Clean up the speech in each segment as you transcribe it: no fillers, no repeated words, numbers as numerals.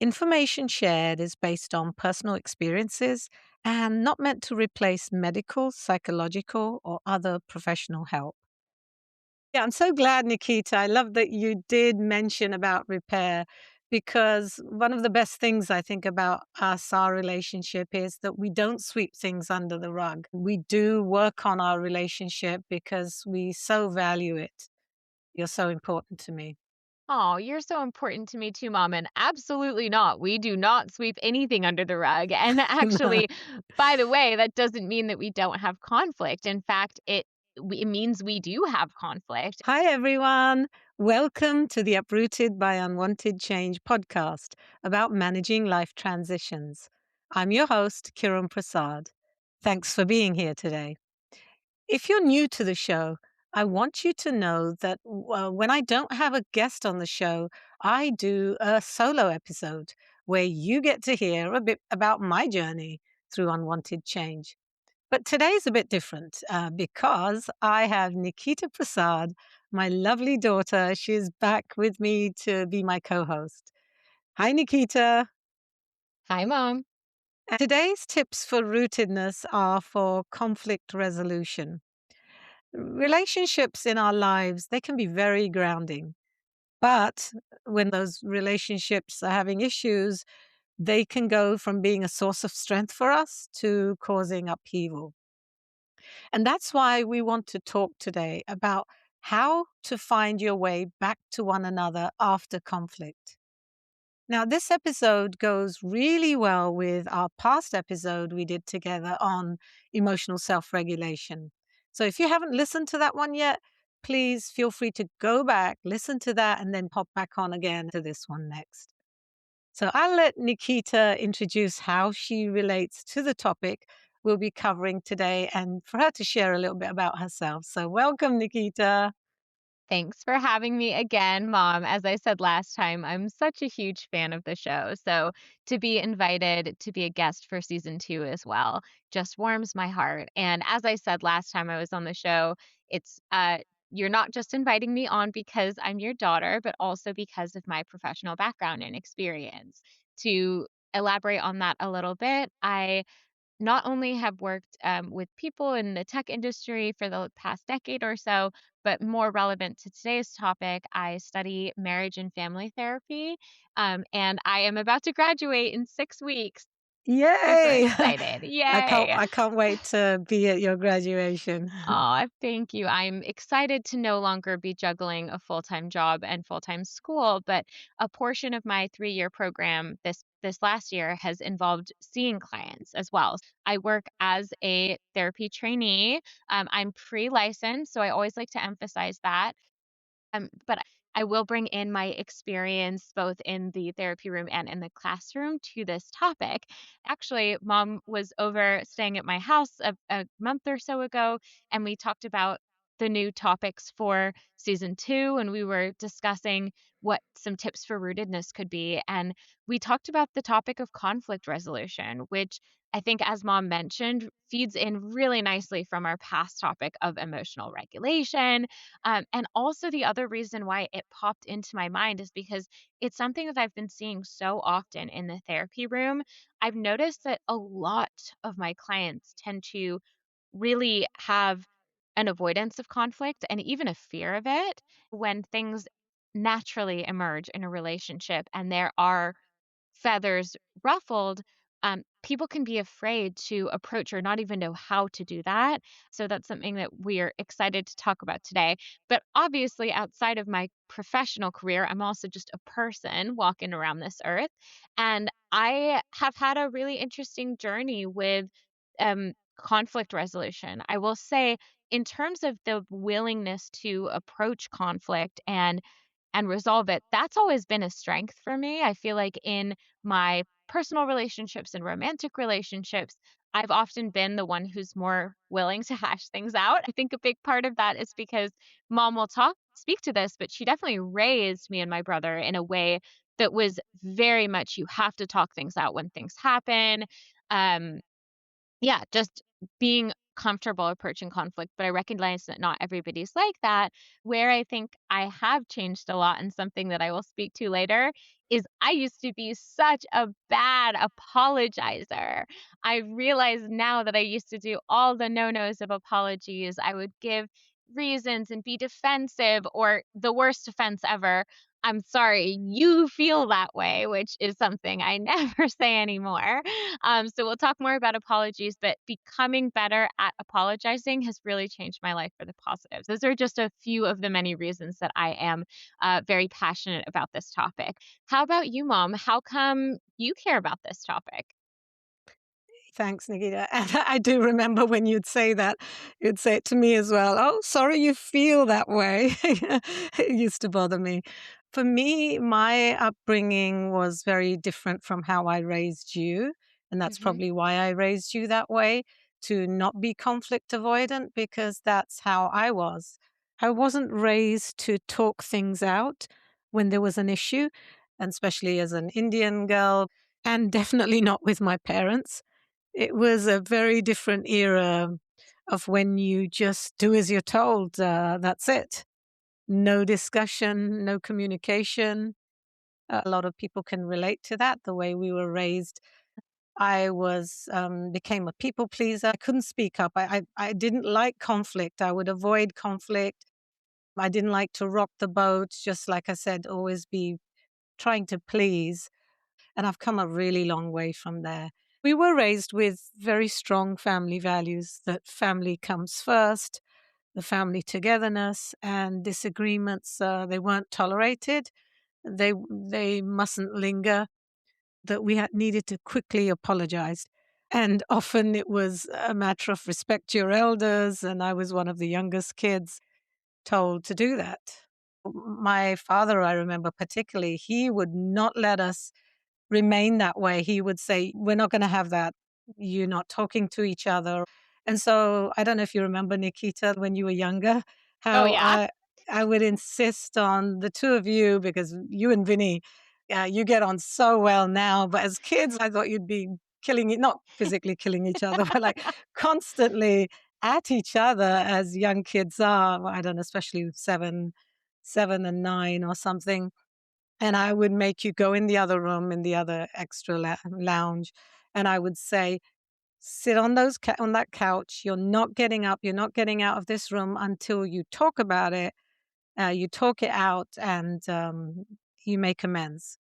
Information shared is based on personal experiences and not meant to replace medical, psychological, or other professional help. Yeah, I'm so glad, Nikita. I love that you did mention about repair because one of the best things I think about us, our relationship, is that we don't sweep things under the rug. We do work on our relationship because we so value it. You're so important to me. Oh, you're so important to me too, Mom. And absolutely not. We do not sweep anything under the rug. And No. actually, by the way, that doesn't mean that we don't have conflict. In fact, it means we do have conflict. Hi, everyone. Welcome to the Uprooted by Unwanted Change podcast about managing life transitions. I'm your host, Kiran Prasad. Thanks for being here today. If you're new to the show, I want you to know that when I don't have a guest on the show, I do a solo episode where you get to hear a bit about my journey through unwanted change. But today's a bit different because I have Nikita Prasad, my lovely daughter. She's back with me to be my co host. Hi, Nikita. Hi, Mom. And today's tips for rootedness are for conflict resolution. Relationships in our lives, they can be very grounding. But when those relationships are having issues, they can go from being a source of strength for us to causing upheaval. And that's why we want to talk today about how to find your way back to one another after conflict. Now, this episode goes really well with our past episode we did together on emotional self regulation. So, if you haven't listened to that one yet, please feel free to go back, listen to that, and then pop back on again to this one next. So I'll let Nikita introduce how she relates to the topic we'll be covering today and for her to share a little bit about herself. So welcome, Nikita. Thanks for having me again, Mom. As I said last time, I'm such a huge fan of the show. So to be invited to be a guest for season 2 as well just warms my heart. And as I said last time I was on the show, it's you're not just inviting me on because I'm your daughter, but also because of my professional background and experience. To elaborate on that a little bit, I not only have worked with people in the tech industry for the past decade or so, but more relevant to today's topic, I study marriage and family therapy. And I am about to graduate in 6 weeks. Super Yay! excited. I can't Yay. I can't wait to be at your graduation. Aw, thank you. I'm excited to no longer be juggling a full-time job and full-time school, but a portion of my 3-year program this last year has involved seeing clients as well. I work as a therapy trainee. I'm pre-licensed, so I always like to emphasize that. But I will bring in my experience both in the therapy room and in the classroom to this topic. Actually, Mom was over staying at my house a month or so ago, and we talked about the new topics for season 2, and we were discussing what some tips for rootedness could be. And we talked about the topic of conflict resolution, which I think, as Mom mentioned, feeds in really nicely from our past topic of emotional regulation. And also, the other reason why it popped into my mind is because it's something that I've been seeing so often in the therapy room. I've noticed that a lot of my clients tend to really have an avoidance of conflict and even a fear of it when things naturally emerge in a relationship and there are feathers ruffled, people can be afraid to approach or not even know how to do that. So that's something that we're excited to talk about today. But obviously, outside of my professional career, I'm also just a person walking around this earth. And I have had a really interesting journey with conflict resolution. I will say, in terms of the willingness to approach conflict and resolve it, that's always been a strength for me. I feel like in my personal relationships and romantic relationships, I've often been the one who's more willing to hash things out. I think a big part of that is because Mom will speak to this, but she definitely raised me and my brother in a way that was very much you have to talk things out when things happen. Um, yeah, just being comfortable approaching conflict, but I recognize that not everybody's like that. Where I think I have changed a lot, and something that I will speak to later, is I used to be such a bad apologizer. I realize now that I used to do all the no-nos of apologies. I would give reasons and be defensive, or the worst offense ever, "I'm sorry you feel that way," which is something I never say anymore. So we'll talk more about apologies, but becoming better at apologizing has really changed my life for the positive. Those are just a few of the many reasons that I am very passionate about this topic. How about you, Mom? How come you care about this topic? Thanks, Nikita. And I do remember when you'd say that, you'd say it to me as well. Oh, sorry you feel that way. It used to bother me. For me, my upbringing was very different from how I raised you. And that's Hmm. probably why I raised you that way, to not be conflict avoidant, because that's how I was. I wasn't raised to talk things out when there was an issue, and especially as an Indian girl, and definitely not with my parents. It was a very different era of when you just do as you're told. That's it. No discussion, no communication. A lot of people can relate to that, the way we were raised. I was became a people pleaser. I couldn't speak up. I didn't like conflict. I would avoid conflict. I didn't like to rock the boat. Just like I said, always be trying to please. And I've come a really long way from there. We were raised with very strong family values, that family comes first, the family togetherness, and disagreements, they weren't tolerated. They mustn't linger, that we had needed to quickly apologize. And often it was a matter of respect to your elders, and I was one of the youngest kids told to do that. My father, I remember particularly, he would not let us remain that way. He would say, "We're not gonna have that. You're not talking to each other." And so, I don't know if you remember, Nikita, when you were younger, Oh, how yeah. I would insist on the 2 of you, because you and Vinny, you get on so well now, but as kids, I thought you'd be killing it, not physically killing each other, but, like, constantly at each other as young kids are. I don't know, especially 7 and 9 or something. And I would make you go in the other room, in the other extra lounge, and I would say, "Sit on on that couch. You're not getting up. You're not getting out of this room until you talk about it. You talk it out, and you make amends."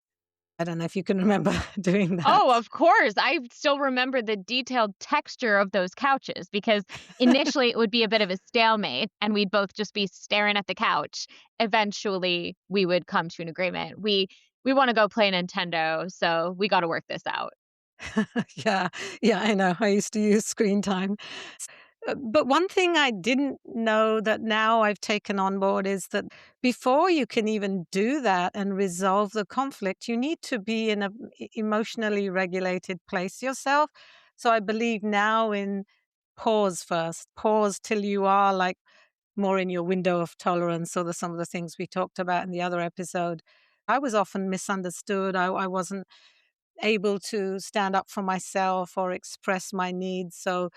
I don't know if you can remember doing that. Oh, of course. I still remember the detailed texture of those couches because initially it would be a bit of a stalemate and we'd both just be staring at the couch. Eventually, we would come to an agreement. We want to go play Nintendo, so we got to work this out. Yeah, yeah, I know. I used to use screen time. But one thing I didn't know that now I've taken on board is that before you can even do that and resolve the conflict, you need to be in a emotionally regulated place yourself. So I believe now in pause first, pause till you are like more in your window of tolerance, or some of the things we talked about in the other episode. I was often misunderstood. I wasn't able to stand up for myself or express my needs. So,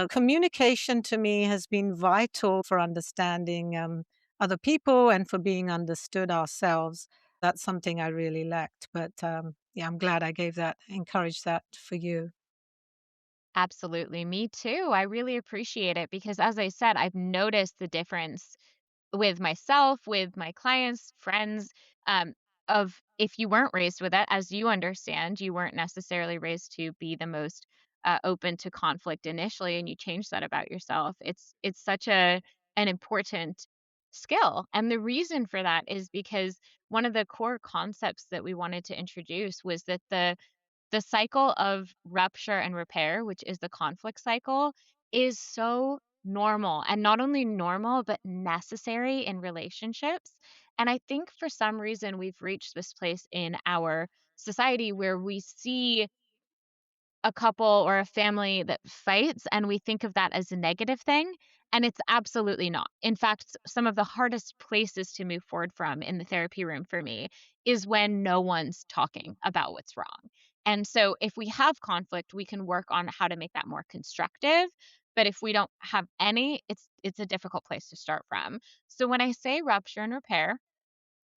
communication to me has been vital for understanding other people and for being understood ourselves. That's something I really lacked. But yeah, I'm glad I encouraged that for you. Absolutely. Me too. I really appreciate it because, as I said, I've noticed the difference with myself, with my clients, friends, um, of if you weren't raised with it, as you understand, you weren't necessarily raised to be the most open to conflict initially, and you change that about yourself. It's such an important skill, and the reason for that is because one of the core concepts that we wanted to introduce was that the cycle of rupture and repair, which is the conflict cycle, is so normal, and not only normal, but necessary in relationships. And I think for some reason, we've reached this place in our society where we see a couple or a family that fights and we think of that as a negative thing, and it's absolutely not. In fact, some of the hardest places to move forward from in the therapy room for me is when no one's talking about what's wrong. And so if we have conflict, we can work on how to make that more constructive. But if we don't have any, it's a difficult place to start from. So when I say rupture and repair,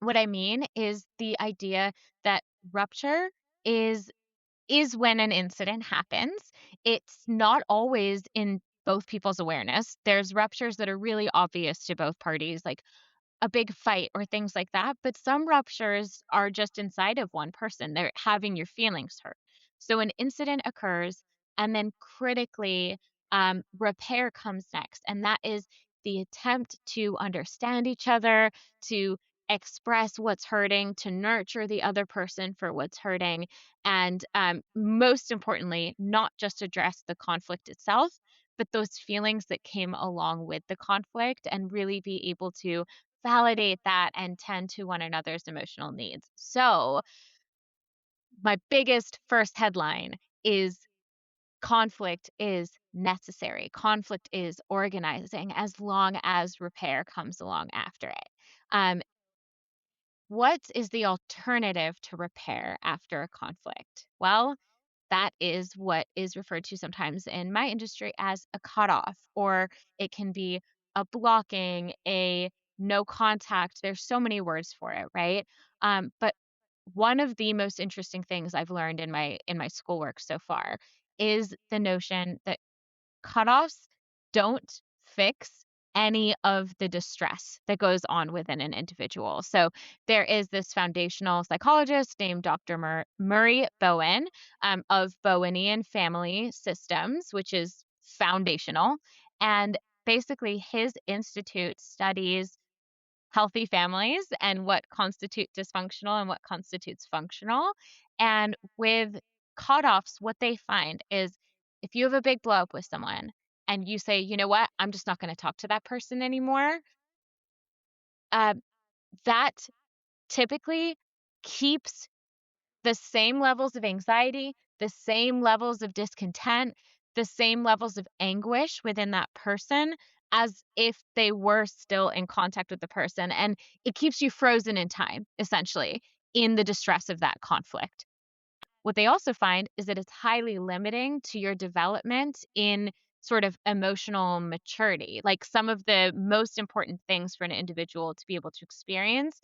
what I mean is the idea that rupture is when an incident happens. It's not always in both people's awareness. There's ruptures that are really obvious to both parties, like a big fight or things like that, but some ruptures are just inside of one person. They're having your feelings hurt. So an incident occurs, and then critically, repair comes next. And that is the attempt to understand each other, to express what's hurting, to nurture the other person for what's hurting. And most importantly, not just address the conflict itself, but those feelings that came along with the conflict, and really be able to validate that and tend to one another's emotional needs. So, my biggest first headline is conflict is necessary. Conflict is organizing as long as repair comes along after it. Um, what is the alternative to repair after a conflict? Well, that is what is referred to sometimes in my industry as a cutoff, or it can be a blocking, a no contact. There's so many words for it, right? But one of the most interesting things I've learned in my schoolwork so far is the notion that cutoffs don't fix any of the distress that goes on within an individual. So there is this foundational psychologist named Dr. Murray Bowen, of Bowenian family systems, which is foundational. And basically, his institute studies healthy families and what constitute dysfunctional and what constitutes functional. And with cutoffs, what they find is if you have a big blow up with someone and you say, you know what, I'm just not going to talk to that person anymore, uh, that typically keeps the same levels of anxiety, the same levels of discontent, the same levels of anguish within that person as if they were still in contact with the person. And it keeps you frozen in time, essentially, in the distress of that conflict. What they also find is that it's highly limiting to your development in sort of emotional maturity. Like some of the most important things for an individual to be able to experience,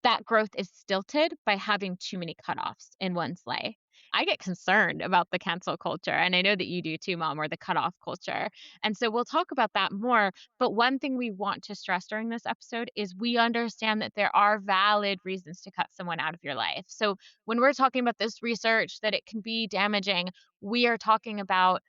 that growth is stilted by having too many cutoffs in one's life. I get concerned about the cancel culture, and I know that you do too, Mom, or the cutoff culture. And so we'll talk about that more. But one thing we want to stress during this episode is we understand that there are valid reasons to cut someone out of your life. So when we're talking about this research that it can be damaging, we are talking about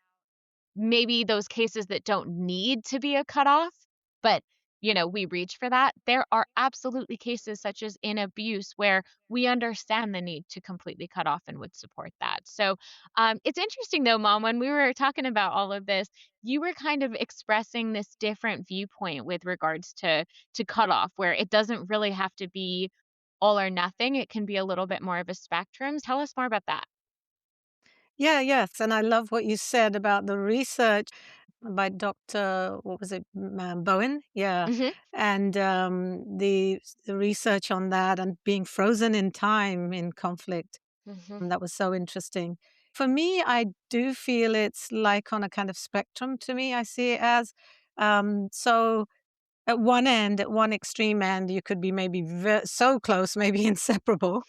maybe those cases that don't need to be a cutoff, but we reach for that. There are absolutely cases such as in abuse where we understand the need to completely cut off and would support that. So it's interesting though, Mom, when we were talking about all of this, you were kind of expressing this different viewpoint with regards to cutoff, where it doesn't really have to be all or nothing. It can be a little bit more of a spectrum. Tell us more about that. Yeah, yes, and I love what you said about the research by Dr. what was it, Bowen? Yeah, Hmm. and, the research on that and being frozen in time in conflict, Hmm. and that was so interesting. For me, I do feel it's like on a kind of spectrum to me, I see it as. So at one end, at one extreme end, you could be maybe so close, maybe inseparable,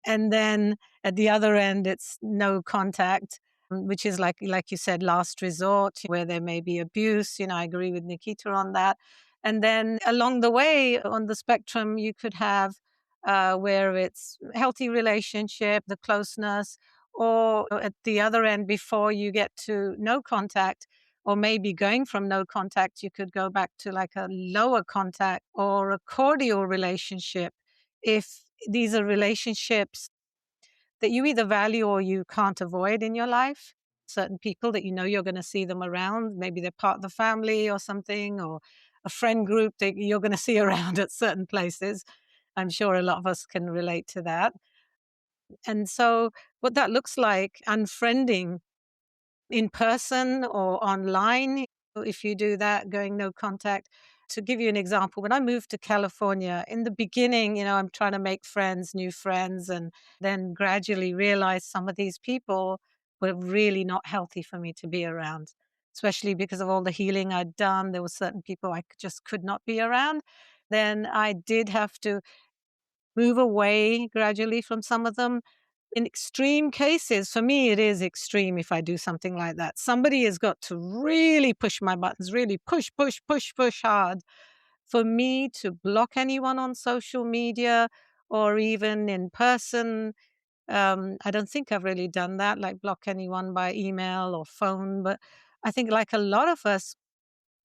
and then at the other end, it's no contact, which is like you said, last resort, where there may be abuse. I agree with Nikita on that. And then along the way on the spectrum, you could have where it's healthy relationship, the closeness, or at the other end, before you get to no contact, or maybe going from no contact, you could go back to like a lower contact or a cordial relationship. If these are relationships that you either value or you can't avoid in your life. Certain people that you know you're going to see them around, maybe they're part of the family or something, or a friend group that you're going to see around at certain places. I'm sure a lot of us can relate to that. And so, what that looks like, unfriending in person or online, if you do that, going no contact. To give you an example, when I moved to California, in the beginning, I'm trying to make friends, new friends, and then gradually realize some of these people were really not healthy for me to be around. especially because of all the healing I'd done. There were certain people I just could not be around. Then I did have to move away gradually from some of them. In extreme cases, for me, it is extreme if I do something like that. Somebody has got to really push my buttons, really push, push, push, push hard for me to block anyone on social media or even in person. I don't think I've really done that, like block anyone by email or phone. But I think, like a lot of us,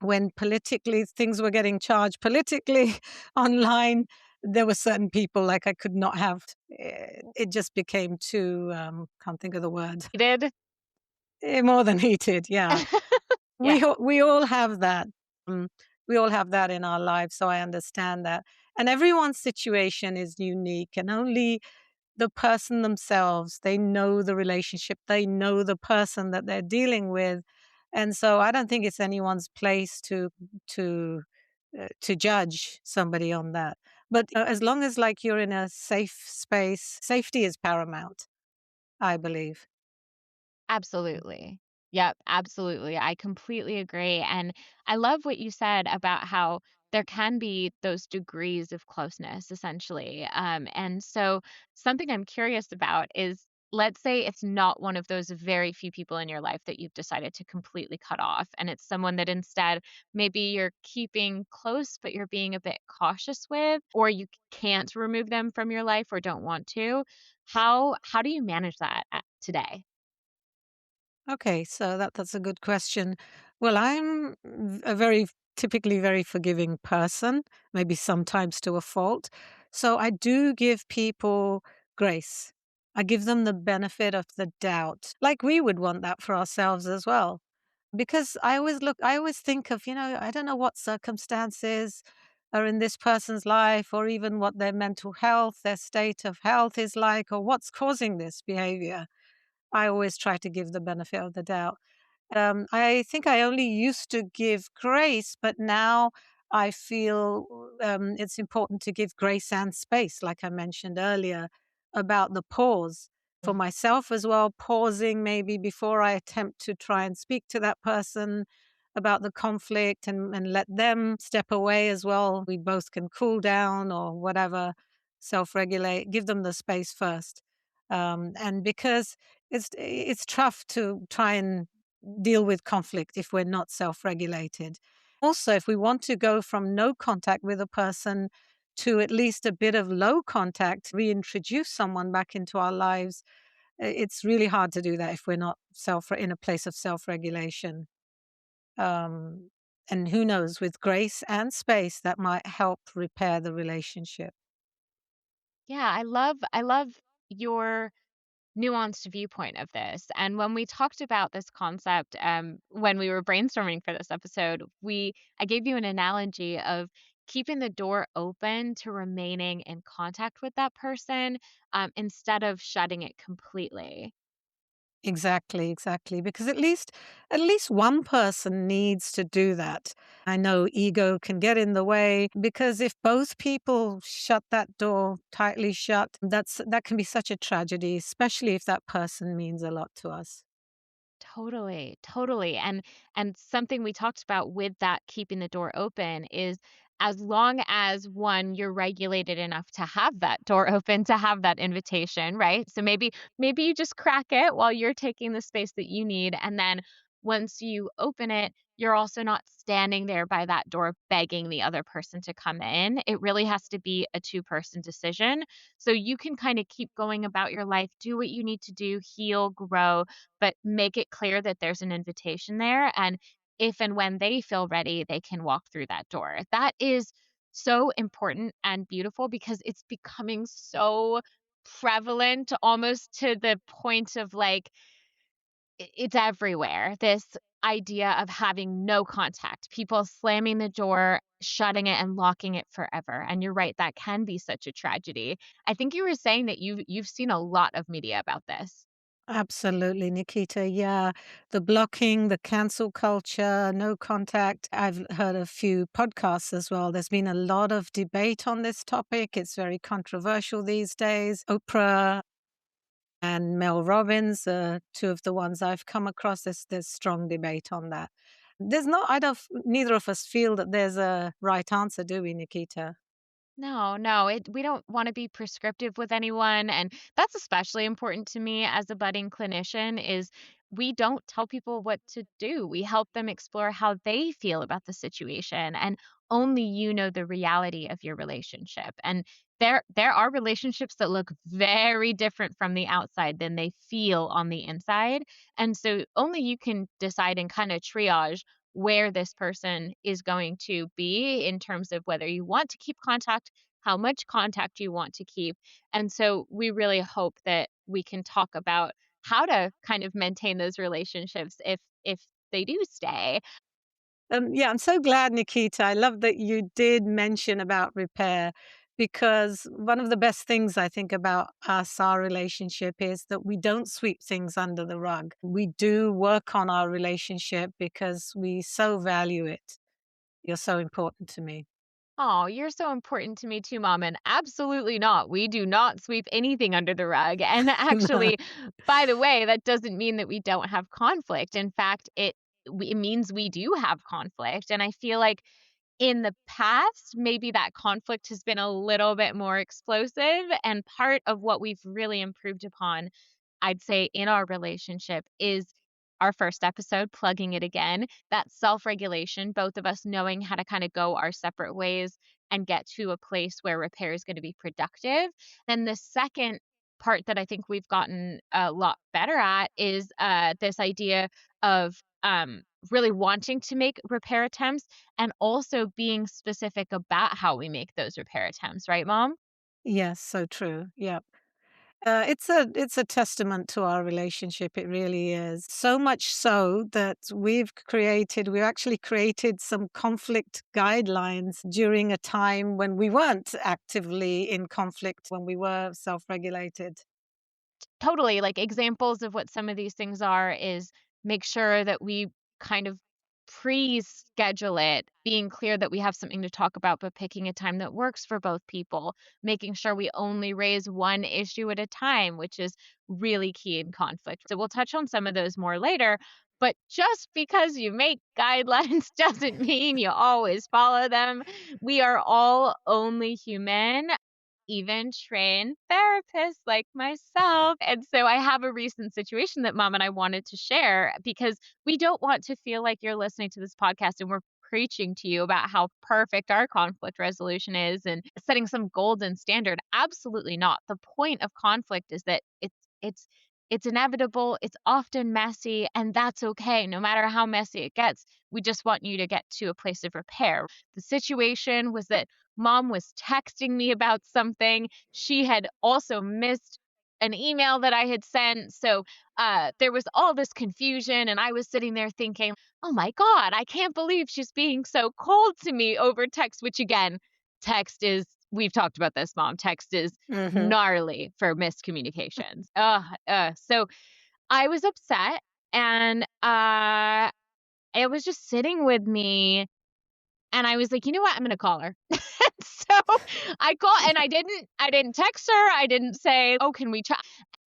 when politically things were getting charged politically online, there were certain people like I could not have. It just became too, can't think of the word, You did? more than heated. Yeah, Yeah. we all have that. Um, we all have that in our lives, so I understand that. And everyone's situation is unique, and only the person themselves, they know the relationship, they know the person that they're dealing with. And so I don't think it's anyone's place to to judge somebody on that. But as long as like you're in a safe space, safety is paramount, I believe. Absolutely. Yep, absolutely. I completely agree. And I love what you said about how there can be those degrees of closeness, essentially. And so, something I'm curious about is, let's say it's not one of those very few people in your life that you've decided to completely cut off, and it's someone that instead maybe you're keeping close, but you're being a bit cautious with, or you can't remove them from your life or don't want to. How do you manage that today? Okay, so that's a good question. Well, I'm a very typically very forgiving person, maybe sometimes to a fault. So I do give people grace. I give them the benefit of the doubt, like we would want that for ourselves as well. Because I always think of, I don't know what circumstances are in this person's life, or even what their mental health, their state of health is like, or what's causing this behavior. I always try to give the benefit of the doubt. I think I only used to give grace, but now I feel it's important to give grace and space, like I mentioned earlier, about the pause for myself as well, pausing maybe before I attempt to try and speak to that person about the conflict, and let them step away as well. We both can cool down or whatever, self regulate, give them the space first. And because it's tough to try and deal with conflict if we're not self-regulated. Also, if we want to go from no contact with a person to at least a bit of low contact, reintroduce someone back into our lives, it's really hard to do that if we're not self in a place of self-regulation. Um, and who knows, with grace and space, that might help repair the relationship. Yeah, I love your nuanced viewpoint of this. And when we talked about this concept, when we were brainstorming for this episode, we I gave you an analogy of keeping the door open to remaining in contact with that person, instead of shutting it completely. Exactly, exactly. Because at least one person needs to do that. I know ego can get in the way, because if both people shut that door tightly shut, that can be such a tragedy, especially if that person means a lot to us. Totally, totally. And something we talked about with that keeping the door open is, as long as one, you're regulated enough to have that door open, to have that invitation, right? So maybe you just crack it while you're taking the space that you need, and then once you open it, you're also not standing there by that door begging the other person to come in. It really has to be a two-person decision. So you can kind of keep going about your life, do what you need to do, heal, grow, but make it clear that there's an invitation there. And if and when they feel ready, they can walk through that door. That is so important and beautiful because it's becoming so prevalent, almost to the point of like it's everywhere. This idea of having no contact, people slamming the door, shutting it and locking it forever. And you're right, that can be such a tragedy. I think you were saying that you've seen a lot of media about this. Absolutely, Nikita. Yeah. The blocking, the cancel culture, no contact. I've heard a few podcasts as well. There's been a lot of debate on this topic. It's very controversial these days. Oprah and Mel Robbins, two of the ones I've come across. There's strong debate on that. There's no, I don't, neither of us feel that there's a right answer, do we, Nikita? No, no, we don't want to be prescriptive with anyone, and that's especially important to me as a budding clinician is we don't tell people what to do. We help them explore how they feel about the situation, and only you know the reality of your relationship. And there are relationships that look very different from the outside than they feel on the inside. And so only you can decide and kind of triage where this person is going to be in terms of whether you want to keep contact, how much contact you want to keep. And so we really hope that we can talk about how to kind of maintain those relationships if they do stay. Yeah, I'm so glad, Nikita. I love that you did mention about repair because one of the best things I think about us, our relationship, is that we don't sweep things under the rug. We do work on our relationship because we so value it. You're so important to me. Oh, you're so important to me too, mom. And absolutely not. We do not sweep anything under the rug. And actually, by the way, that doesn't mean that we don't have conflict. In fact, it means we do have conflict. And I feel like in the past, maybe that conflict has been a little bit more explosive. And part of what we've really improved upon, I'd say, in our relationship is our first episode, plugging it again, that self regulation, both of us knowing how to kind of go our separate ways and get to a place where repair is going to be productive. Then the second part that I think we've gotten a lot better at is this idea of really wanting to make repair attempts and also being specific about how we make those repair attempts, right, mom? Yes, so true. Yeah. It's a testament to our relationship. It really is. So much so that we've actually created some conflict guidelines during a time when we weren't actively in conflict, when we were self-regulated. Totally, like, examples of what some of these things are is make sure that we kind of pre-schedule it, being clear that we have something to talk about, but picking a time that works for both people, making sure we only raise one issue at a time, which is really key in conflict. So we'll touch on some of those more later, but just because you make guidelines doesn't mean you always follow them. We are all only human, even trained therapists like myself. And so I have a recent situation that mom and I wanted to share because we don't want to feel like you're listening to this podcast and we're preaching to you about how perfect our conflict resolution is and setting some golden standard. Absolutely not. The point of conflict is that it's it's inevitable, it's often messy, and that's okay. No matter how messy it gets, we just want you to get to a place of repair. The situation was that mom was texting me about something. She had also missed an email that I had sent. So there was all this confusion. And I was sitting there thinking, oh my God, I can't believe she's being so cold to me over text, which again, text is, we've talked about this, mom. Text is Mhm. gnarly for miscommunications. So I was upset and it was just sitting with me and I was like, "You know what? I'm gonna call her." So I call and I didn't text her. I didn't say, "Oh, can we chat?"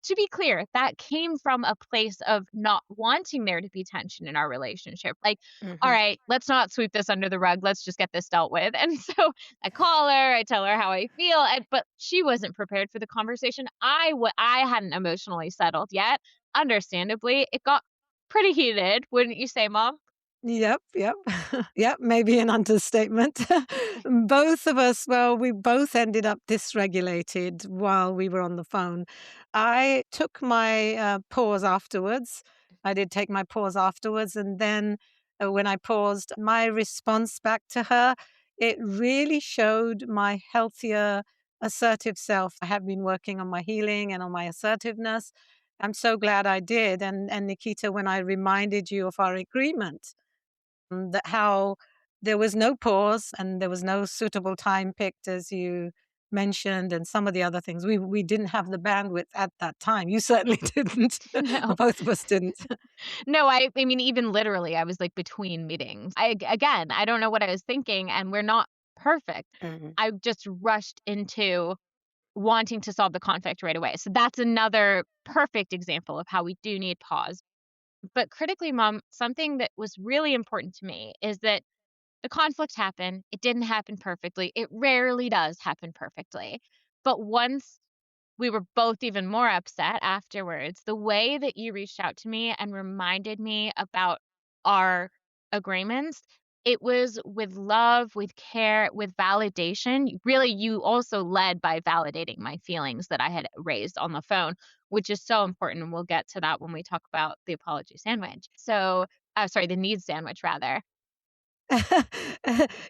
To be clear, that came from a place of not wanting there to be tension in our relationship. Like, "All Mhm. right, let's not sweep this under the rug. Let's just get this dealt with." And so I call her, I tell her how I feel, but she wasn't prepared for the conversation. I hadn't emotionally settled yet. Understandably, it got pretty heated, wouldn't you say, mom? Yep, yep. Yep, maybe an understatement. Both of us, well, we both ended up dysregulated while we were on the phone. I took my pause afterwards. I did take my pause afterwards. And then when I paused, my response back to her, it really showed my healthier, assertive self. I have been working on my healing and on my assertiveness. I'm so glad I did. And Nikita, when I reminded you of our agreement, that how there was no pause and there was no suitable time picked, as you mentioned, and some of the other things. We didn't have the bandwidth at that time. You certainly didn't. No. Both of us didn't. No, I mean, even literally, I was, like, between meetings. Again, I don't know what I was thinking, and we're not perfect. Mhm. I just rushed into wanting to solve the conflict right away. So that's another perfect example of how we do need pause. But critically, mom, something that was really important to me is that the conflict happened. It didn't happen perfectly. It rarely does happen perfectly. But once we were both even more upset afterwards, the way that you reached out to me and reminded me about our agreements, it was with love, with care, with validation. Really, you also led by validating my feelings that I had raised on the phone, which is so important. And we'll get to that when we talk about the apology sandwich. So, sorry, the needs sandwich, rather.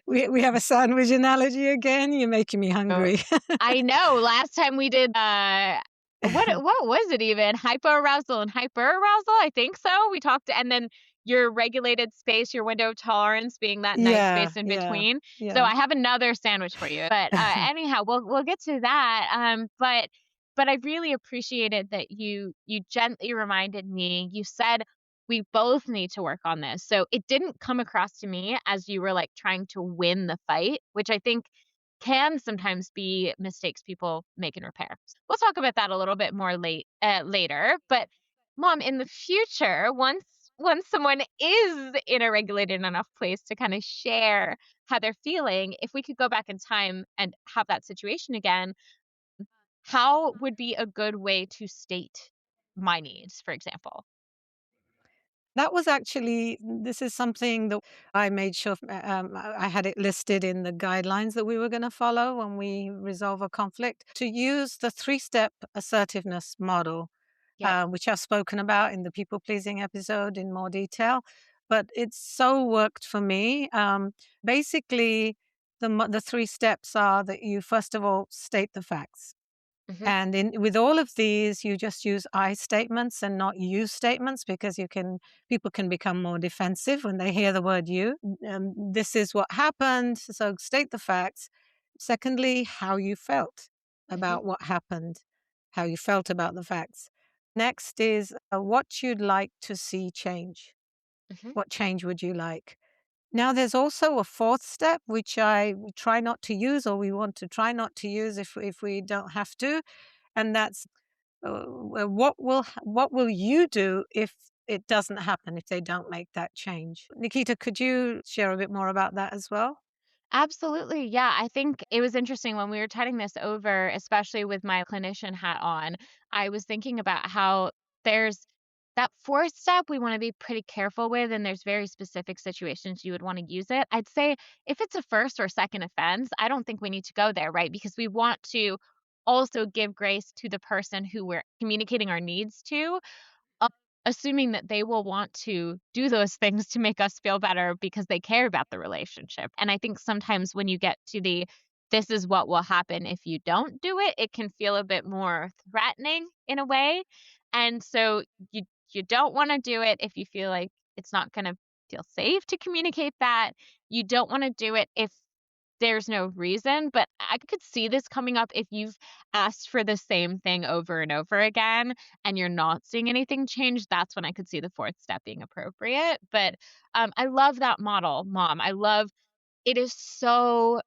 We have a sandwich analogy again. You're making me Oh, hungry. I know. Last time we did, what was it even? Hypoarousal and hyperarousal? I think so. We talked, and then your regulated space, your window of tolerance being that nice Yeah, space in yeah, between. So yeah. I have another sandwich for you. But anyhow, we'll get to that. But I really appreciated that you gently reminded me. You said we both need to work on this. So it didn't come across to me as you were like trying to win the fight, which I think can sometimes be mistakes people make in repair. We'll talk about that a little bit more later. But mom, in the future, once someone is in a regulated enough place to kind of share how they're feeling, if we could go back in time and have that situation again, how would be a good way to state my needs, for example? That was actually this is something that I made sure I had it listed in the guidelines that we were gonna follow when we resolve a conflict, to use the three-step assertiveness model, Yep. which I've spoken about in the people pleasing episode in more detail. But it's so worked for me. Basically, the three steps are that you first of all state the facts. Hmm. And in with all of these, you just use I statements and not you statements because people can become more defensive when they hear the word you. This is what happened, so state the facts. Secondly, how you felt Hmm. about what happened, how you felt about the facts. Next is what you'd like to see change. Hmm. What change would you like? Now, there's also a fourth step, which I try not to use, or we want to try not to use if we don't have to, and that's what will you do if it doesn't happen, if they don't make that change? Nikita, could you share a bit more about that as well? Absolutely. Yeah. I think it was interesting when we were chatting this over, especially with my clinician hat on. I was thinking about how there's that fourth step we want to be pretty careful with, and there's very specific situations you would want to use it. I'd say if it's a first or second offense, I don't think we need to go there, right? Because we want to also give grace to the person who we're communicating our needs to, uh, assuming that they will want to do those things to make us feel better because they care about the relationship. And I think sometimes when you get to the this is what will happen if you don't do it, it can feel a bit more threatening in a way. And so you don't want to do it if you feel like it's not going to feel safe to communicate that. You don't want to do it if there's no reason, but I could see this coming up if you've asked for the same thing over and over again and you're not seeing anything change. That's when I could see the fourth step being appropriate. But I love that model, mom. I love it is so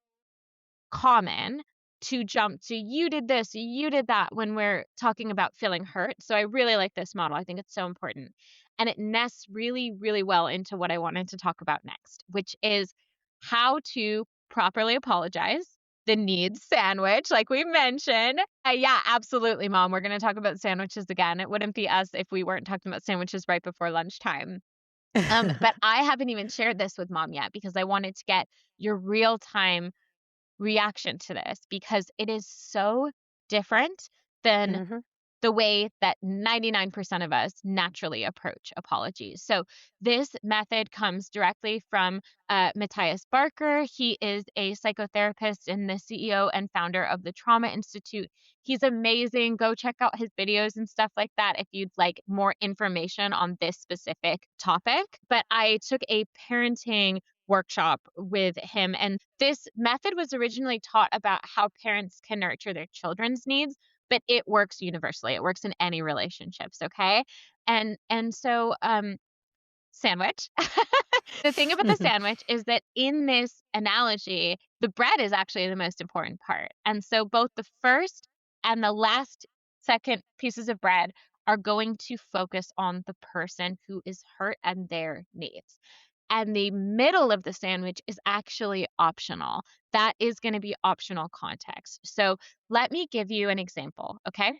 common to jump to you did this, you did that when we're talking about feeling hurt. So I really like this model. I think it's so important. And it nests really, really well into what I wanted to talk about next, which is how to properly apologize. The needs sandwich, like we mentioned. Yeah, absolutely, mom. We're going to talk about sandwiches again. It wouldn't be us if we weren't talking about sandwiches right before lunchtime. But I haven't even shared this with mom yet because I wanted to get your real time reaction to this because it is so different than Mhm. the way that 99% of us naturally approach apologies. So, this method comes directly from Matthias Barker. He is a psychotherapist and the CEO and founder of the Trauma Institute. He's amazing. Go check out his videos and stuff like that if you'd like more information on this specific topic. But I took a parenting workshop with him, and this method was originally taught about how parents can nurture their children's needs, but it works universally. It works in any relationships, okay? And so sandwich. The thing about the sandwich is that in this analogy, the bread is actually the most important part. And so both the first and the last second pieces of bread are going to focus on the person who is hurt and their needs. And the middle of the sandwich is actually optional. That is going to be optional context. So let me give you an example, okay?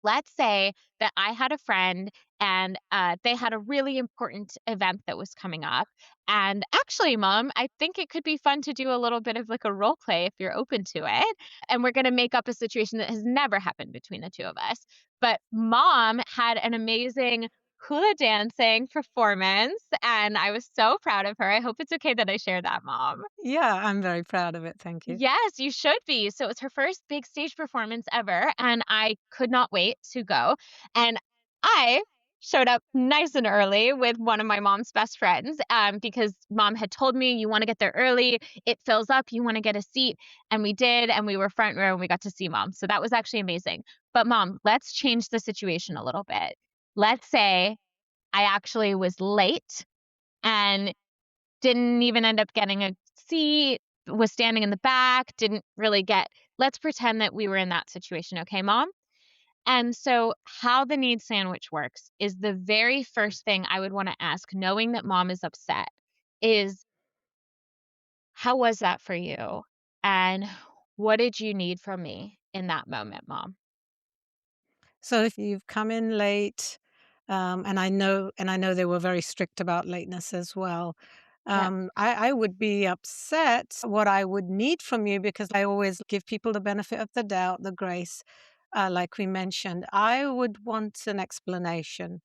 Let's say that I had a friend and they had a really important event that was coming up. And actually, mom, I think it could be fun to do a little bit of like a role play if you're open to it. And we're going to make up a situation that has never happened between the two of us. But mom had an amazing hula dancing performance. And I was so proud of her. I hope it's okay that I share that, mom. Yeah, I'm very proud of it. Thank you. Yes, you should be. So it was her first big stage performance ever, and I could not wait to go. And I showed up nice and early with one of my mom's best friends because mom had told me, you want to get there early. It fills up. You want to get a seat. And we did. And we were front row and we got to see mom. So that was actually amazing. But mom, let's change the situation a little bit. Let's say I actually was late and didn't even end up getting a seat, was standing in the back, didn't really get let's pretend that we were in that situation, okay, mom? And so how the need sandwich works is the very first thing I would want to ask, knowing that mom is upset, is how was that for you? And what did you need from me in that moment, mom? So if you've come in late, and I know they were very strict about lateness as well. Yep. I would be upset what I would need from you because I always give people the benefit of the doubt, the grace, like we mentioned. I would want an explanation.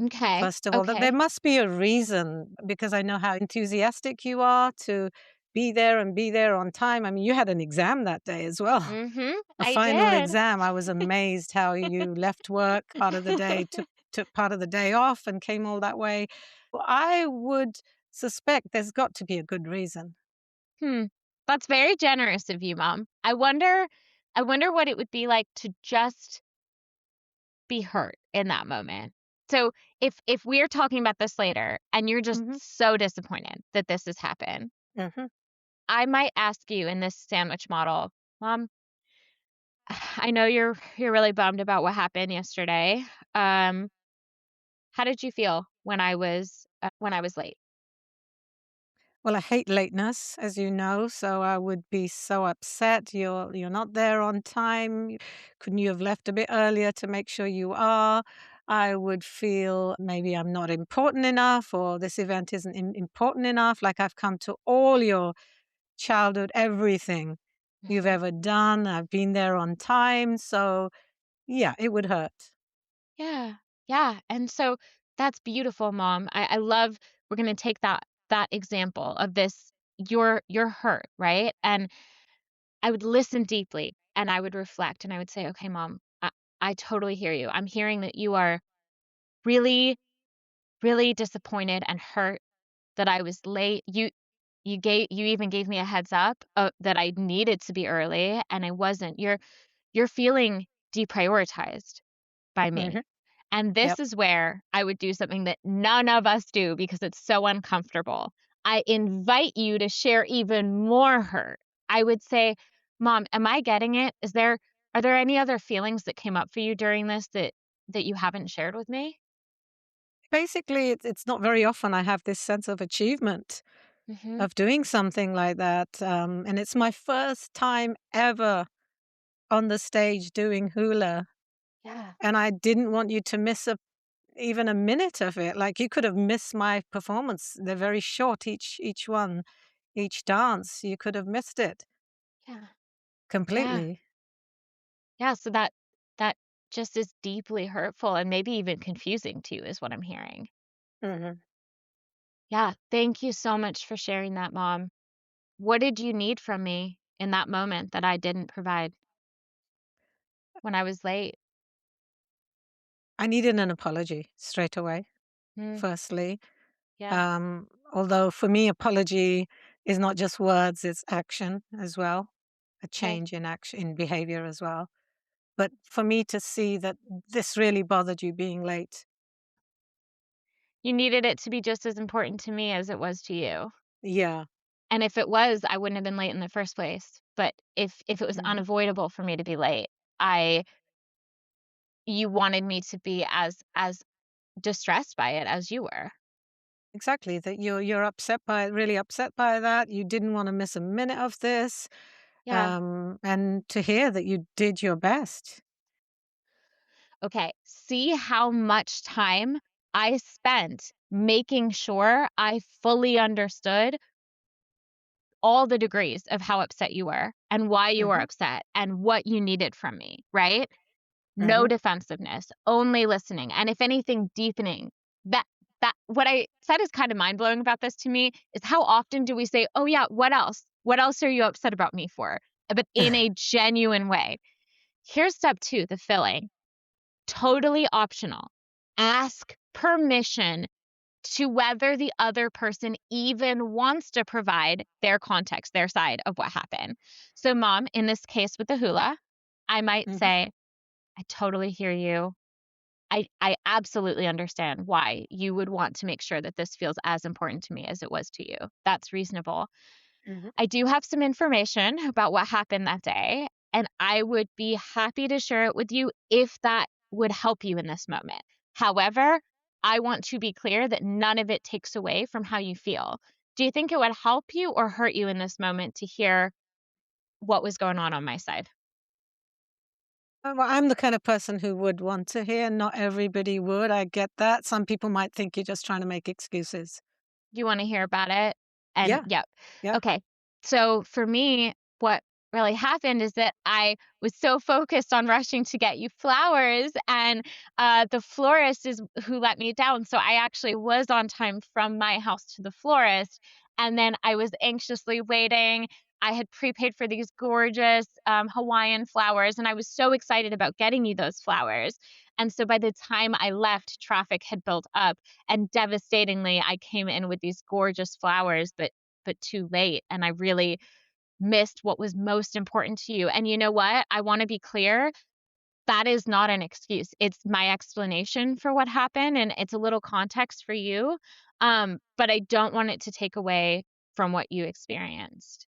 Okay. First of all, that there Okay. must be a reason because I know how enthusiastic you are to be there on time. I mean, you had an exam that day as well. Mhm. A I final did. exam. I was amazed how you left work part of the day, took part of the day off and came all that way. Well, I would suspect there's got to be a good reason. Hmm. That's very generous of you, mom. I wonder what it would be like to just be hurt in that moment. So if we're talking about this later and you're just Mhm, so disappointed that this has happened, mhm. I might ask you in this sandwich model, mom, I know you're really bummed about what happened yesterday. Um, how did you feel when I was late? Well, I hate lateness, as you know, so I would be so upset. You're not there on time. Couldn't you have left a bit earlier to make sure you are? I would feel maybe I'm not important enough, or this event isn't important enough. Like I've come to all your childhood, everything you've Mhm. ever done. I've been there on time, so yeah, it would hurt. Yeah. Yeah. And so that's beautiful, mom. I love we're gonna take that example of this you're hurt, right? And I would listen deeply and I would reflect and I would say, okay, mom, I totally hear you. I'm hearing that you are really, really disappointed and hurt that I was late. You even gave me a heads up that I needed to be early and I wasn't. You're feeling deprioritized by me. Mhm. And Yep. this is where I would do something that none of us do because it's so uncomfortable. I invite you to share even more hurt. I would say, "Mom, am I getting it? Are there any other feelings that came up for you during this that you haven't shared with me?" Basically, it's not very often I have this sense of achievement Mhm. of doing something like that, and it's my first time ever on the stage doing hula, Yeah. and I didn't want you to miss even a minute of it. Like, you could have missed my performance. They're very short, each one, each dance. You could have missed it Yeah. Yeah. completely. Yeah, so that just is deeply hurtful and maybe even confusing to you is what I'm hearing. Mhm. Yeah, thank you so much for sharing that, mom. What did you need from me in that moment that I didn't provide when I was late? I needed an apology straight away, Mm, firstly. yeah, Although for me, apology is not just words, it's action as well, a okay. change in action, in behavior as well. But for me to see that this really bothered you being late. You needed it to be just as important to me as it was to you. Yeah. And if it was, I wouldn't have been late in the first place. But if it was Mhm. unavoidable for me to be late, you wanted me to be as distressed by it as you were. Exactly, that you're upset by really upset by that. You didn't want to miss a minute of this, Yeah. and to hear that you did your best. Okay. See how much time I spent making sure I fully understood all the degrees of how upset you were and why you were Hmm. upset and what you needed from me, right? No Hmm. defensiveness, only listening, and if anything, deepening. That that what I said is kind of mind-blowing about this to me is how often do we say, "Oh, yeah, what else? What else are you upset about me for?" But in a genuine way. Here's step 2, the filling. Totally optional. Ask permission to whether the other person even wants to provide their context, their side of what happened. So, mom, in this case with the hula, I might Hmm. say, I totally hear you. I absolutely understand why you would want to make sure that this feels as important to me as it was to you. That's reasonable. Hmm. I do have some information about what happened that day, and I would be happy to share it with you if that would help you in this moment. However, I want to be clear that none of it takes away from how you feel. Do you think it would help you or hurt you in this moment to hear what was going on my side? Well, I'm the kind of person who would want to hear. Not everybody would. I get that. Some people might think you're just trying to make excuses. You wanna hear about it? And Yeah, yep. yeah. Okay. So for me, what really happened is that I was so focused on rushing to get you flowers, and the florist is who let me down. So I actually was on time from my house to the florist, and then I was anxiously waiting. I had prepaid for these gorgeous Hawaiian flowers, and I was so excited about getting you those flowers. And so by the time I left, traffic had built up, and devastatingly, I came in with these gorgeous flowers, but too late, and I really missed what was most important to you. And you know what? I wanna be clear, that is not an excuse. It's my explanation for what happened, and it's a little context for you, but I don't want it to take away from what you experienced.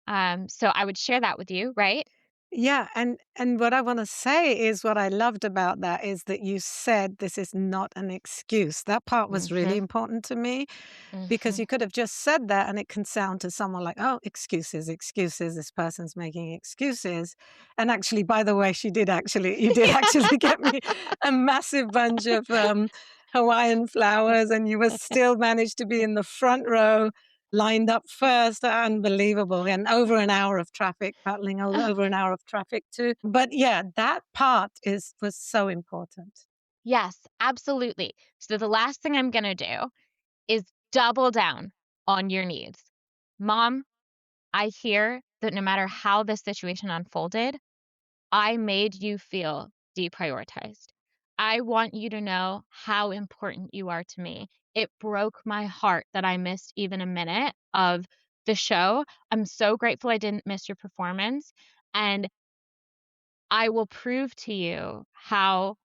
So I would share that with you, right? Yeah, and what I wanna say is what I loved about that is that you said this is not an excuse. That part was really Mhm, important to me because mhm. you could have just said that and it can sound to someone like, "Oh, excuses, excuses, this person's making excuses." And actually, by the way, you did actually get me a massive bunch of, Hawaiian flowers, and you were still managed to be in the front row, lined up first. Unbelievable, and over an hour of traffic, battling over an hour of traffic too. But yeah, that part was so important. Yes, absolutely. So the last thing I'm gonna do is double down on your needs. Mom, I hear that no matter how this situation unfolded, I made you feel deprioritized. I want you to know how important you are to me. It broke my heart that I missed even a minute of the show. I'm so grateful I didn't miss your performance. And I will prove to you how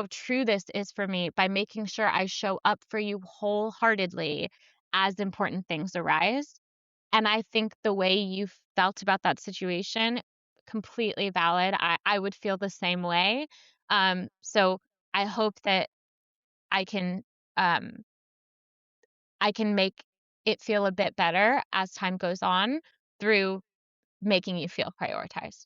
true this is for me by making sure I show up for you wholeheartedly as important things arise. And I think the way you felt about that situation, completely valid. I would feel the same way. So I hope that I can um, I can make it feel a bit better as time goes on through making you feel prioritized.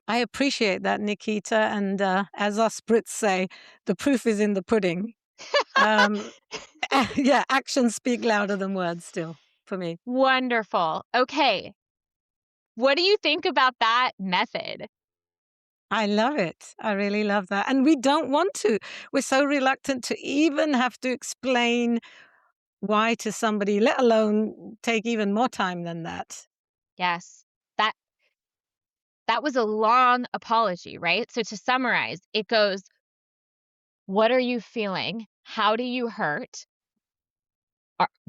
I appreciate that, Nikita, and, as us Brits say, the proof is in the pudding. Um, yeah, actions speak louder than words still for me. Wonderful. Okay. What do you think about that method? I love it. I really love that, and we don't want to. We're so reluctant to even have to explain why to somebody, let alone take even more time than that. Yes. That that was a long apology, right? So to summarize, it goes, what are you feeling? How do you hurt?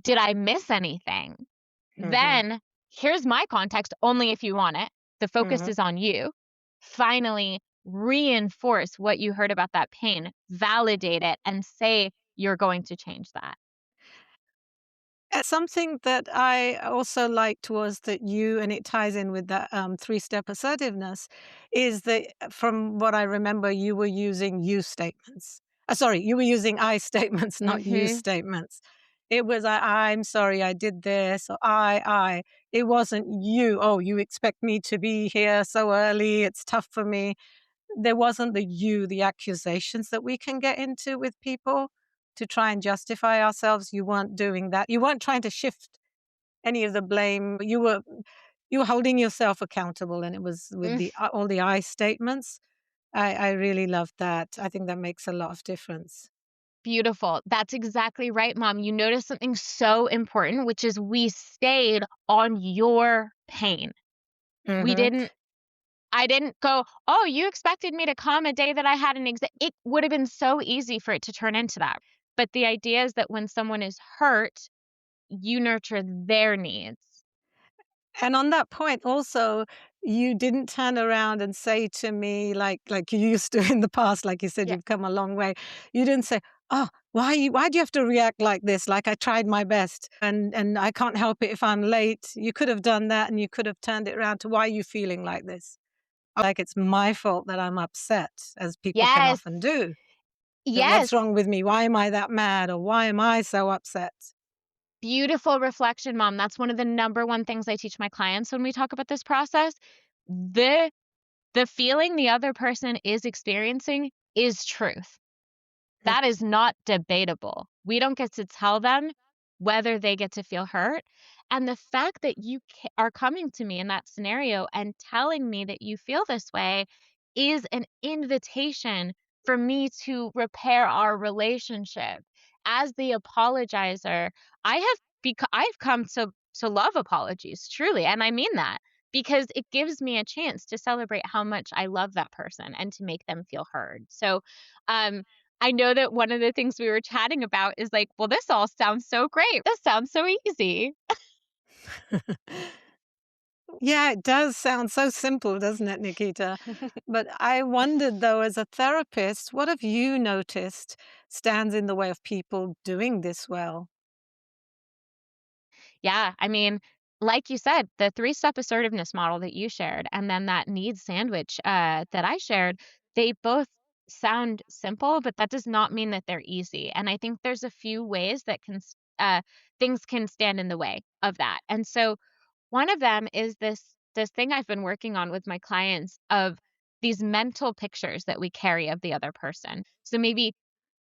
Did I miss anything? Mhm, Then here's my context only if you want it. The focus mhm. is on you. Finally, reinforce what you heard about that pain, validate it, and say you're going to change that. Something that I also liked was that and it ties in with that three-step assertiveness, is that from what I remember, you were using you statements. Sorry, you were using I statements, not you Mhm. statements. It was I'm sorry, I did this, or I. It wasn't you. Oh, you expect me to be here so early. It's tough for me. There wasn't the accusations that we can get into with people to try and justify ourselves. You weren't doing that. You weren't trying to shift any of the blame. You were holding yourself accountable, and it was with Mm, all the I statements. I really loved that. I think that makes a lot of difference. beautiful. That's exactly right, Mom. You noticed something so important, which is we stayed on your pain. We Mhm. didn't I didn't go, "Oh, you expected me to come a day that I had an exam." It would have been so easy for it to turn into that. But the idea is that when someone is hurt, you nurture their needs. And on that point also, you didn't turn around and say to me like you used to in the past, like you said, Yeah. you've come a long way. You didn't say, "Oh, why do you have to react like this? Like I tried my best and I can't help it if I'm late." You could have done that and you could have turned it around to, "Why are you feeling like this?" Like it's my fault that I'm upset, as people can Yes. often do. Yes. What's wrong with me? Why am I that mad? Or why am I so upset? Beautiful reflection, Mom. That's one of the number one things I teach my clients when we talk about this process. The the feeling the other person is experiencing is truth. That is not debatable. We don't get to tell them whether they get to feel hurt. And the fact that you are coming to me in that scenario and telling me that you feel this way is an invitation for me to repair our relationship. As the apologizer, I've come to love apologies, truly, and I mean that because it gives me a chance to celebrate how much I love that person and to make them feel heard. So, um, I know that one of the things we were chatting about is like, well, this all sounds so great. This sounds so easy. Yeah, it does sound so simple, doesn't it, Nikita? But I wondered, though, as a therapist, what have you noticed stands in the way of people doing this well? Yeah, I mean, like you said, the three-step assertiveness model that you shared and then that needs sandwich that I shared, they both sound simple, but that does not mean that they're easy. And I think there's a few ways that things can stand in the way of that. And so one of them is this thing I've been working on with my clients of these mental pictures that we carry of the other person. So maybe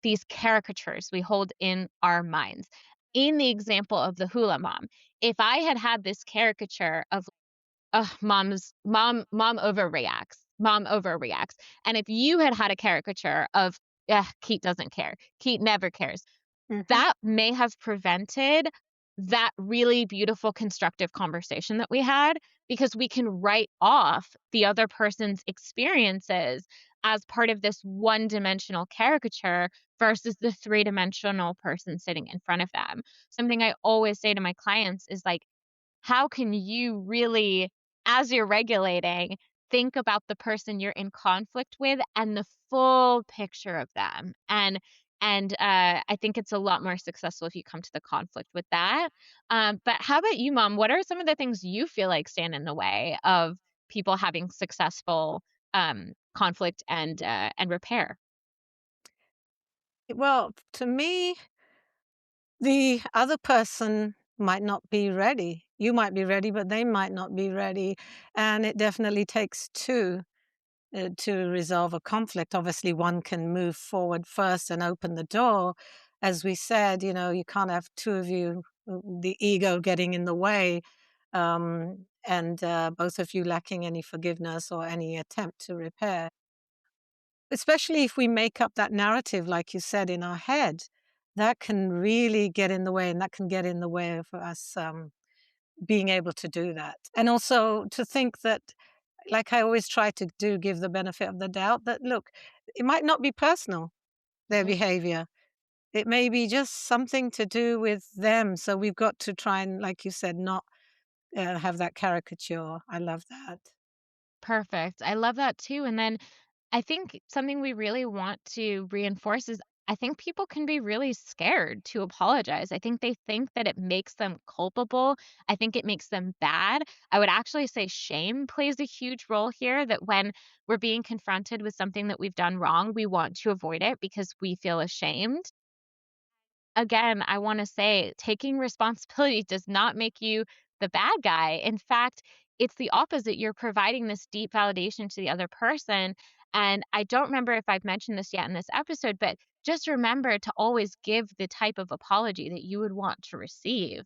these caricatures we hold in our minds. In the example of the hula mom, if I had had this caricature of, "Ugh, mom overreacts," and if you had had a caricature of, "Ugh, Keith doesn't care. Keith never cares," Mhm. that may have prevented that really beautiful constructive conversation that we had because we can write off the other person's experiences as part of this one-dimensional caricature versus the three-dimensional person sitting in front of them. Something I always say to my clients is like, how can you really, as you're regulating, think about the person you're in conflict with and the full picture of them? And I think it's a lot more successful if you come to the conflict with that. But how about you, Mom? What are some of the things you feel like stand in the way of people having successful conflict and repair? Well, to me, the other person might not be ready. You might be ready, but they might not be ready. And it definitely takes two to resolve a conflict. Obviously, one can move forward first and open the door. As we said, you can't have two of you, the ego getting in the way, and both of you lacking any forgiveness or any attempt to repair. Especially if we make up that narrative, like you said, in our head, that can really get in the way, and that can get in the way of us being able to do that. And also to think that, like I always try to do, give the benefit of the doubt that, look, it might not be personal, their Mm. behavior. It may be just something to do with them. So we've got to try and, like you said, not have that caricature. I love that. Perfect. I love that too. And then I think something we really want to reinforce is I think people can be really scared to apologize. I think that it makes them culpable. I think it makes them bad. I would actually say shame plays a huge role here, that when we're being confronted with something that we've done wrong, we want to avoid it because we feel ashamed. Again, I wanna say taking responsibility does not make you the bad guy. In fact, it's the opposite. You're providing this deep validation to the other person, and I don't remember if I've mentioned this yet in this episode, but just remember to always give the type of apology that you would want to receive.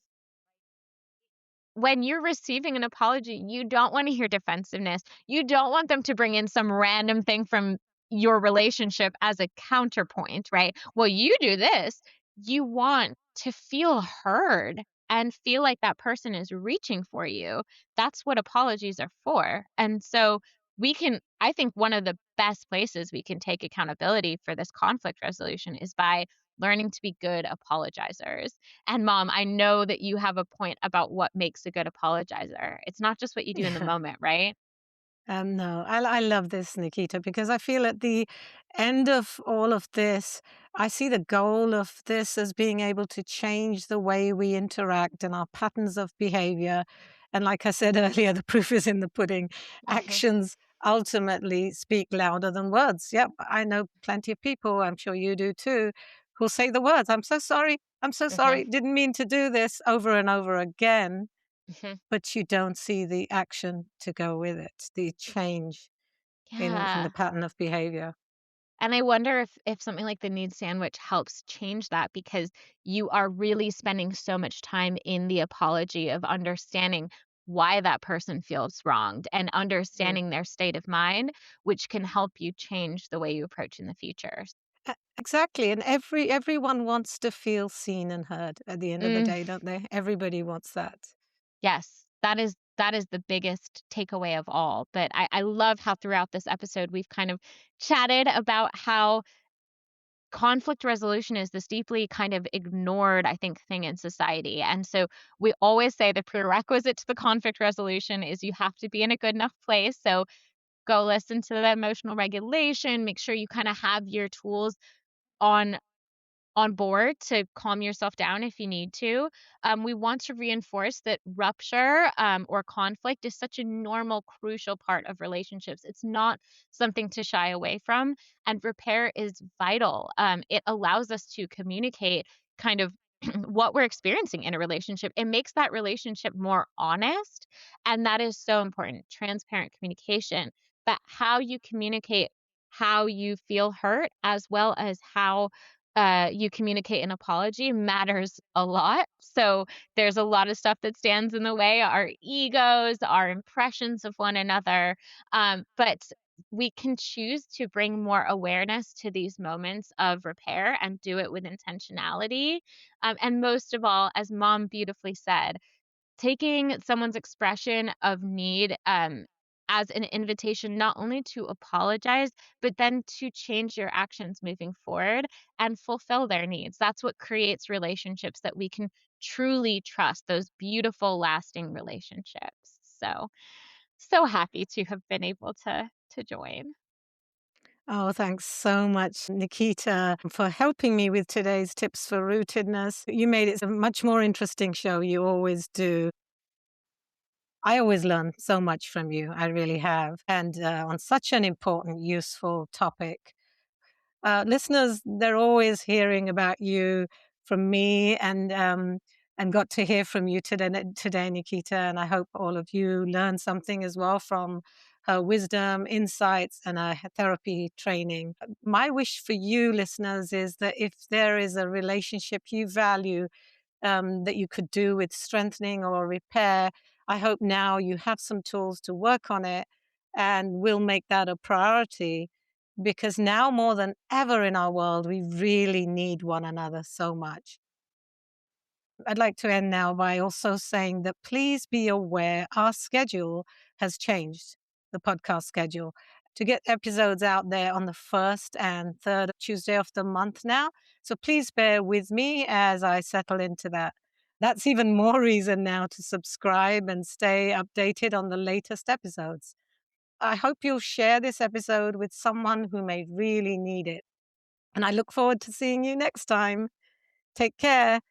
When you're receiving an apology, you don't wanna hear defensiveness. You don't want them to bring in some random thing from your relationship as a counterpoint, right? "Well, you do this." You want to feel heard and feel like that person is reaching for you. That's what apologies are for. And so I think one of the best places we can take accountability for this conflict resolution is by learning to be good apologizers. And mom, I know that you have a point about what makes a good apologizer. It's not just what you do in the Yeah. moment, right? No, I love this, Nikita, because I feel at the end of all of this, I see the goal of this as being able to change the way we interact and our patterns of behavior. And like I said earlier, the proof is in the pudding. Mhm, Actions ultimately speak louder than words. Yep, I know plenty of people, I'm sure you do too, who'll say the words, I'm so sorry, I'm so mhm, sorry, didn't mean to do this over and over again, mhm. but you don't see the action to go with it, the change in the Yeah. pattern of behavior. And I wonder if something like the need sandwich helps change that, because you are really spending so much time in the apology of understanding why that person feels wronged and Mm. understanding their state of mind, which can help you change the way you approach in the future. Exactly, and everyone wants to feel seen and heard at the end of the Mm. day, don't they? Everybody wants that. Yes, that is the biggest takeaway of all. But I love how throughout this episode we've kind of chatted about how conflict resolution is this deeply kind of ignored, I think, thing in society. And so we always say the prerequisite to the conflict resolution is you have to be in a good enough place. So go listen to the emotional regulation, make sure you kind of have your tools on board to calm yourself down if you need to. We want to reinforce that rupture or conflict is such a normal, crucial part of relationships. It's not something to shy away from, and repair is vital. It allows us to communicate kind of what we're experiencing in a relationship. It makes that relationship more honest, and that is so important. Transparent communication, but how you communicate how you feel hurt as well as how you communicate an apology matters a lot. So there's a lot of stuff that stands in the way, our egos, our impressions of one another. But we can choose to bring more awareness to these moments of repair and do it with intentionality. And most of all, as mom beautifully said, taking someone's expression of need, as an invitation not only to apologize, but then to change your actions moving forward and fulfill their needs. That's what creates relationships that we can truly trust, those beautiful, lasting relationships. So, so happy to have been able to join. Oh, thanks so much, Nikita, for helping me with today's tips for rootedness. You made it a much more interesting show. You always do. I always learn so much from you. I really have. And on such an important, useful topic. Listeners, they're always hearing about you from me, and got to hear from you today, Nikita. And I hope all of you learned something as well from her wisdom, insights, and her therapy training. My wish for you, listeners, is that if there is a relationship you value, that you could do with strengthening or repair, I hope now you have some tools to work on it, and we'll make that a priority, because now more than ever in our world, we really need one another so much. I'd like to end now by also saying that please be aware our schedule has changed, the podcast schedule, to get episodes out there on the first and third Tuesday of the month now. So please bear with me as I settle into that. That's even more reason now to subscribe and stay updated on the latest episodes. I hope you'll share this episode with someone who may really need it. And I look forward to seeing you next time. Take care.